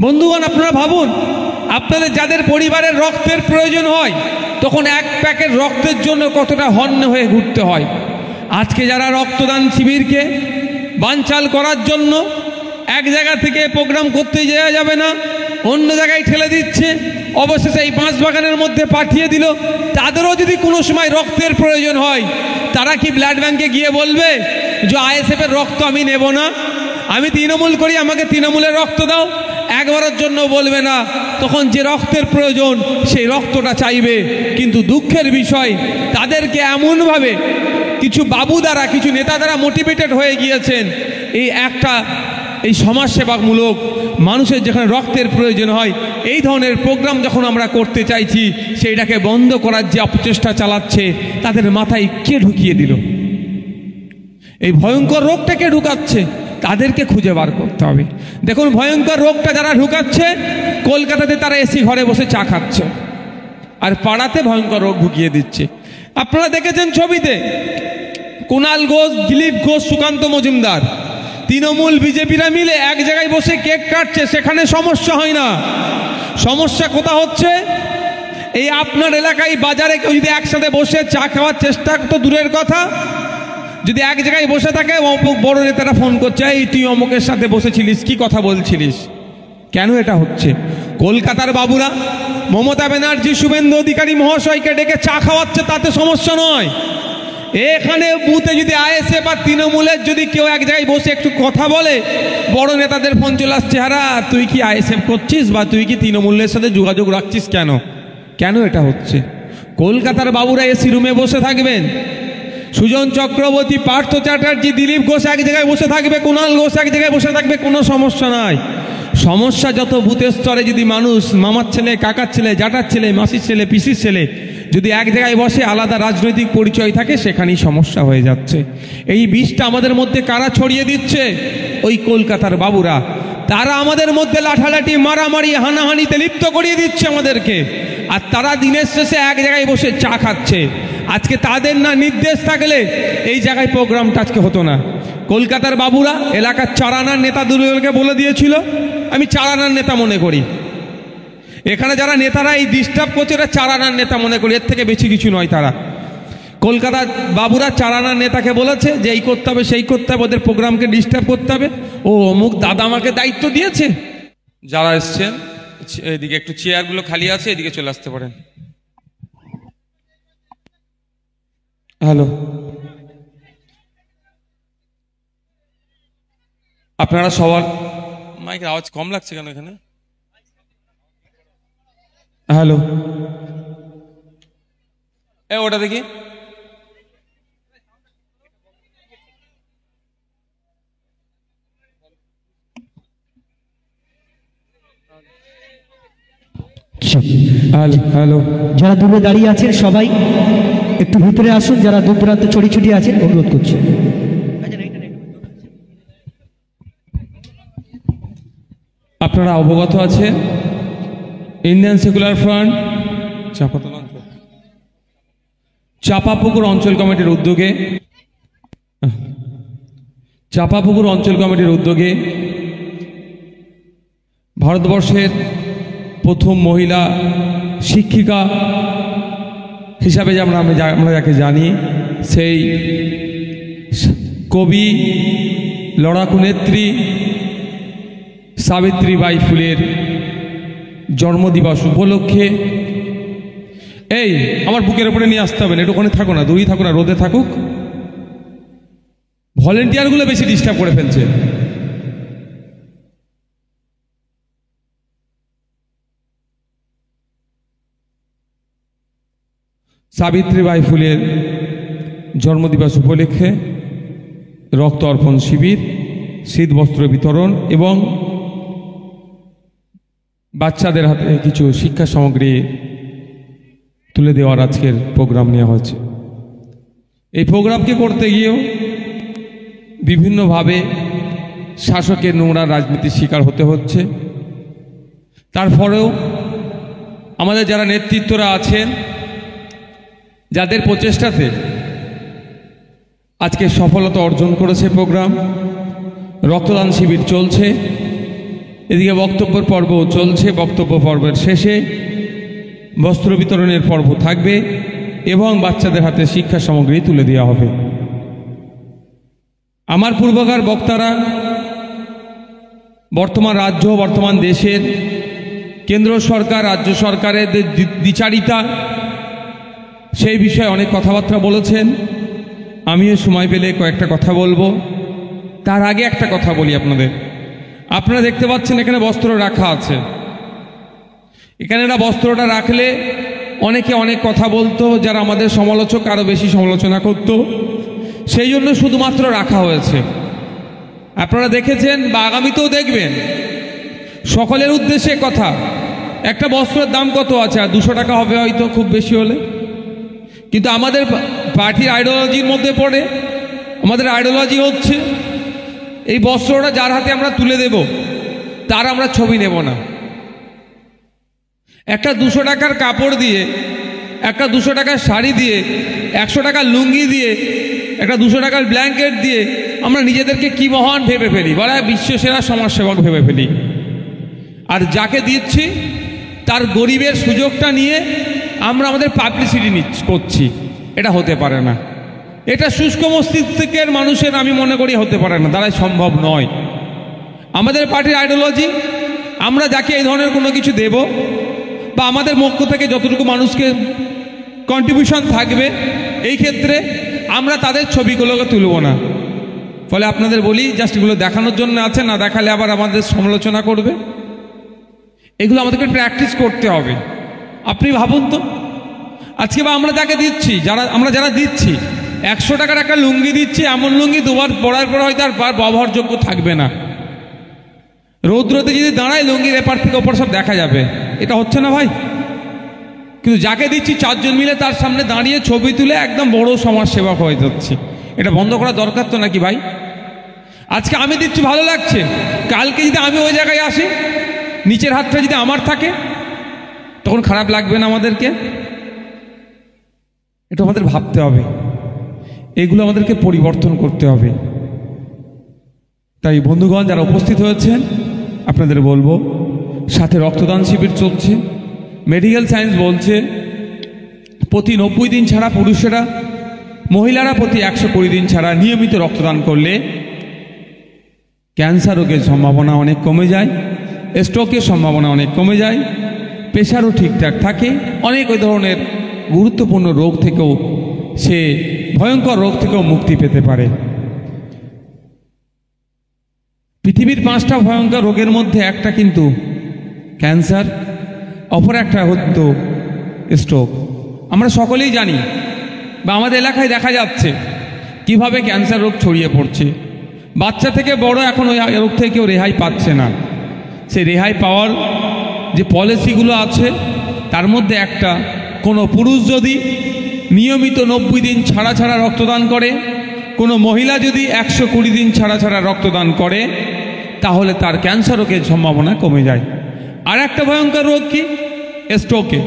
বন্ধুগণ, আপনারা ভাবুন, আপনাদের যাদের পরিবারের রক্তের প্রয়োজন হয় তখন এক প্যাকেট রক্তের জন্য কতটা হন্য হয়ে ঘুরতে হয়। আজকে যারা রক্তদান শিবিরকে বানচাল করার জন্য এক জায়গা থেকে প্রোগ্রাম করতে যাওয়া যাবে না, অন্য জায়গায় ঠেলে দিচ্ছে, অবশেষে এই বাঁশবাগানের মধ্যে পাঠিয়ে দিল। তাদেরও যদি কোনো সময় রক্তের প্রয়োজন হয়, তারা কি ব্লাড ব্যাংকে গিয়ে বলবে যে আইএসএফের রক্ত আমি নেব না, আমি তৃণমূল করি, আমাকে তৃণমূলের রক্ত দাও? একবারের জন্য বলবে না। তখন যে রক্তের প্রয়োজন সেই রক্তটা চাইবে। কিন্তু দুঃখের বিষয়, তাদেরকে এমনভাবে কিছু বাবু দ্বারা, কিছু নেতা দ্বারা মোটিভেটেড হয়ে গিয়েছেন, এই সমাজসেবামূলক মানুষের যেখানে রক্তের প্রয়োজন হয় এই ধরনের প্রোগ্রাম যখন আমরা করতে চাইছি, সেইটাকে বন্ধ করার যে অপচেষ্টা চালাচ্ছে, তাদের মাথায় কে ঢুকিয়ে দিল? এই ভয়ঙ্কর রোগটাকে ঢুকাচ্ছে, তাদেরকে খুঁজে বার করতে হবে। দেখুন, ভয়ঙ্কর রোগটা যারা ঢুকাচ্ছে, কলকাতাতে তারা এসি ঘরে বসে চা খাচ্ছে, আর পাড়াতে ভয়ঙ্কর রোগ ঢুকিয়ে দিচ্ছে। আপনারা দেখেছেন ছবিতে, কুণাল ঘোষ, দিলীপ ঘোষ, সুকান্ত মজুমদার, তৃণমূল বিজেপিরা মিলে এক জায়গায় বসে কেক কাটছে, সেখানে সমস্যা হয় না। সমস্যা কোথা হচ্ছে? এই আপনার এলাকায় বাজারে কেউ যদি একসাথে বসে চা খাওয়ার চেষ্টা তো দূরের কথা, যদি এক জায়গায় বসে থাকে, বড় নেতারা ফোন করছে, এই তুই অমুকের সাথে বসেছিলিস, কি কথা বলছিলিস? কেন এটা হচ্ছে? কলকাতার বাবুরা মমতা ব্যানার্জি, শুভেন্দু অধিকারী মহাশয়কে ডেকে চা খাওয়াচ্ছে, তাতে সমস্যা নয়। এখানে বুথে যদি আইএসএফ আর তৃণমূলের যদি কেউ এক জায়গায় বসে একটু কথা বলে, বড় নেতাদের ফোন চলে আসছে, হারা তুই কি আইএসএফ করছিস বা তুই কি তৃণমূলের সাথে যোগাযোগ রাখছিস? কেন এটা হচ্ছে? কলকাতার বাবুরা এসি রুমে বসে থাকবেন, সুজন চক্রবর্তী, পার্থ চ্যাটার্জি, দিলীপ ঘোষ এক জায়গায় বসে থাকবে, কুণাল ঘোষ এক জায়গায় বসে থাকবে, কোনো সমস্যা নাই। সমস্যা যত বুথের স্তরে যদি মানুষ, মামার ছেলে, কাকার ছেলে, জাটার ছেলে, মাসির ছেলে, পিসির ছেলে যদি এক জায়গায় বসে আলাদা রাজনৈতিক পরিচয় থাকে, সেখানেই সমস্যা হয়ে যাচ্ছে। এই বিষটা আমাদের মধ্যে কারা ছড়িয়ে দিচ্ছে? ওই কলকাতার বাবুরা। তারা আমাদের মধ্যে লাঠালাঠি, মারামারি, হানাহানিতে লিপ্ত করিয়ে দিচ্ছে আমাদেরকে, আর তারা দিনের শেষে এক জায়গায় বসে চা খাচ্ছে। আজকে তাদের না নির্দেশ থাকলে এই জায়গায় প্রোগ্রামটা আজকে হতো না। কলকাতার বাবুরা এলাকার চারানার নেতা দুলকে বলে দিয়েছিল, আমি চারানার নেতা মনে করি। এখানে যারা নেতারা এই ডিস্টার্ব করছে, এরা চারানার নেতা মনে করি, এর থেকে বেশি কিছু নয়। তারা কলকাতার বাবুরা চারানার নেতাকে বলেছে যে এই করতে হবে, সেই করতে হবে, ওদের প্রোগ্রামকে ডিস্টার্ব করতে হবে। ও অমুক দাদা আমাকে দায়িত্ব দিয়েছে। যারা এসছেন এদিকে একটু চেয়ারগুলো খালি আছে, এদিকে চলে আসতে পারেন। হ্যালো, আপনারা সবার মাইকের আওয়াজ কম লাগছে কেন এখানে? হ্যালো, ওটা দেখি। হ্যালো, যারা দূরে দাঁড়িয়ে আছেন সবাই একটু ভিতরে আসুন, যারা দূর দূরান্ত ছড়িয়ে ছড়িয়ে আছেন অনুরোধ করছি। আপনারা অবগত আছেন, ইন্ডিয়ান সেকুলার ফ্রন্ট চাঁপাপুকুর অঞ্চল কমিটির উদ্যোগে ভারতবর্ষের প্রথম মহিলা শিক্ষিকা হিসাবে আমরা যাকে জানি, সেই কবি, লড়াকু নেত্রী সাবিত্রীবাই ফুলের জন্মদিবস উপলক্ষে, এই আমার বুকের উপরে নিয়ে আসতে হবে না, একটু ওখানে থাকো না, দূরেই থাকো না, রোদে থাকুক। ভলেন্টিয়ারগুলো বেশি ডিস্টার্ব করে ফেলছে। সাবিত্রীবাই ফুলের জন্মদিবস উপলক্ষে রক্ত অর্পণ শিবির, শীত বস্ত্র বিতরণ এবং বাচ্চাদের হাতে কিছু শিক্ষা সামগ্রী তুলে দেওয়ার আজকের প্রোগ্রাম নেওয়া হয়েছে। এই প্রোগ্রামকে করতে গিয়েও বিভিন্নভাবে শাসকের নোংরা রাজনীতির শিকার হতে হচ্ছে। তারপরেও আমাদের যারা নেতৃত্বরা আছেন, যাদের প্রচেষ্টাতে আজকে সফলতা অর্জন করেছে প্রোগ্রাম, রক্তদান শিবির চলছে এদিকে বক্তব্যের পর্ব চলছে, বক্তব্য পর্বের শেষে বস্ত্র বিতরণের পর্ব থাকবে এবং বাচ্চাদের হাতে শিক্ষা সামগ্রী তুলে দেওয়া হবে। আমার পূর্বকার বক্তারা বর্তমান রাজ্য, বর্তমান দেশের কেন্দ্র সরকার, রাজ্য সরকারের দ্বিচারিতা, সেই বিষয়ে অনেক কথাবার্তা বলেছেন। আমিও সময় পেলে কয়েকটা কথা বলবো। তার আগে একটা কথা বলি আপনাদের। আপনারা দেখতে পাচ্ছেন এখানে বস্ত্র রাখা আছে। এখানে না বস্ত্রটা রাখলে অনেকে অনেক কথা বলতো, যারা আমাদের সমালোচক আরও বেশি সমালোচনা করত, সেই জন্য শুধুমাত্র রাখা হয়েছে। আপনারা দেখেছেন বা আগামীতেও দেখবেন। সকলের উদ্দেশ্যে কথা, একটা বস্ত্রের দাম কত আছে? আর 200 টাকা হবে হয়তো খুব বেশি হলে। কিন্তু আমাদের পার্টির আইডিওলজির মধ্যে পড়ে, আমাদের আইডিওলজি হচ্ছে এই বস্ত্রটা যার হাতে আমরা তুলে দেব তার আমরা ছবি নেব না। একটা 200 টাকার কাপড় দিয়ে, একটা 200 টাকার শাড়ি দিয়ে, 100 টাকার লুঙ্গি দিয়ে, একটা 200 টাকার ব্ল্যাঙ্কেট দিয়ে আমরা নিজেদেরকে কি মহান ভেবে ফেলি, বলা বিশ্বসেরা সমাজসেবক ভেবে ফেলি। আর যাকে দিচ্ছি তার গরিবের সুযোগটা নিয়ে আমরা আমাদের পাবলিসিটি করছি। এটা হতে পারে না। এটা শুষ্ক মস্তিষ্কের মানুষের আমি মনে করি হতে পারে না, দ্বারাই সম্ভব নয়। আমাদের পার্টির আইডিওলজি, আমরা যাকে এই ধরনের কোনো কিছু দেব বা আমাদের পক্ষ থেকে যতটুকু মানুষকে কন্ট্রিবিউশন থাকবে, এই ক্ষেত্রে আমরা তাদের ছবিগুলোকে তুলব না। ফলে আপনাদের বলি, জাস্ট এগুলো দেখানোর জন্য আছে, না দেখালে আবার আমাদের সমালোচনা করবে। এগুলো আমাদেরকে প্র্যাকটিস করতে হবে। আপনি ভাবুন তো, আজকে বা আমরা যাকে দিচ্ছি, যারা দিচ্ছি 100 টাকার একটা লুঙ্গি দিচ্ছি, এমন লুঙ্গি দুবার পরার পর হয়তো আর ব্যবহারযোগ্য থাকবে না। রৌদ্রতে যদি দাঁড়ায় লুঙ্গির এপার থেকে ওপর সব দেখা যাবে। এটা হচ্ছে না ভাই? কিন্তু যাকে দিচ্ছি 4 জন মিলে তার সামনে দাঁড়িয়ে ছবি তুলে একদম বড় সমাজসেবক হয়ে যাচ্ছে। এটা বন্ধ করা দরকার তো নাকি ভাই? আজকে আমি দিচ্ছি ভালো লাগছে, কালকে যদি আমি ওই জায়গায় আসি, নিচের হাতটা যদি আমার থাকে, তখন খারাপ লাগবে না আমাদেরকে? এটা আমাদের ভাবতে হবে, এগুলো আমাদেরকে পরিবর্তন করতে হবে। তাই বন্ধুগণ যারা উপস্থিত হয়েছেন, আপনাদের বলবো, সাথে রক্তদান শিবির চলছে। মেডিকেল সায়েন্স বলছে প্রতি 90 দিন ছাড়া পুরুষেরা, মহিলারা প্রতি 120 দিন ছাড়া নিয়মিত রক্তদান করলে ক্যান্সার রোগের সম্ভাবনা অনেক কমে যায়, স্ট্রোকের সম্ভাবনা অনেক কমে যায়, প্রেশারও ঠিকঠাক থাকে, অনেক ওই ধরনের গুরুত্বপূর্ণ রোগ থেকেও, সে ভয়ঙ্কর রোগ থেকেও মুক্তি পেতে পারে। পৃথিবীর 5টা ভয়ঙ্কর রোগের মধ্যে একটা কিন্তু ক্যান্সার, অপর একটা হতো স্ট্রোক। আমরা সকলেই জানি বা আমাদের এলাকায় দেখা যাচ্ছে কিভাবে ক্যান্সার রোগ ছড়িয়ে পড়ছে। বাচ্চা থেকে বড় এখন ওই রোগ থেকে কেউ রেহাই পাচ্ছে না। সেই রেহাই পাওয়ার যে পলিসিগুলো আছে তার মধ্যে একটা, কোনো পুরুষ যদি নিয়মিত 90 দিন ছাড়া ছাড়া রক্তদান করে, কোনো মহিলা যদি 120 দিন ছাড়া ছাড়া রক্তদান করে, তাহলে তার ক্যান্সার রোগের সম্ভাবনা কমে যায়। আর একটা ভয়ঙ্কর রোগ কি? স্ট্রোকে।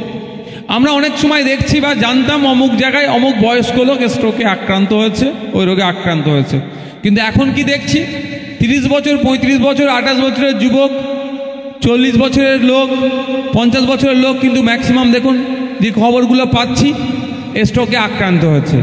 আমরা অনেক সময় দেখছি বা জানতাম অমুক জায়গায় অমুক বয়স্ক লোক স্ট্রোকে আক্রান্ত হয়েছে, ওই রোগে আক্রান্ত হয়েছে। কিন্তু এখন কি দেখছি, 30 বছর, 35 বছর, 28 বছরের যুবক, 40 বছরের লোক, 50 বছরের লোক, কিন্তু ম্যাক্সিমাম দেখুন যে খবরগুলো পাচ্ছি স্ট্রোকে আক্রান্ত হয়েছে।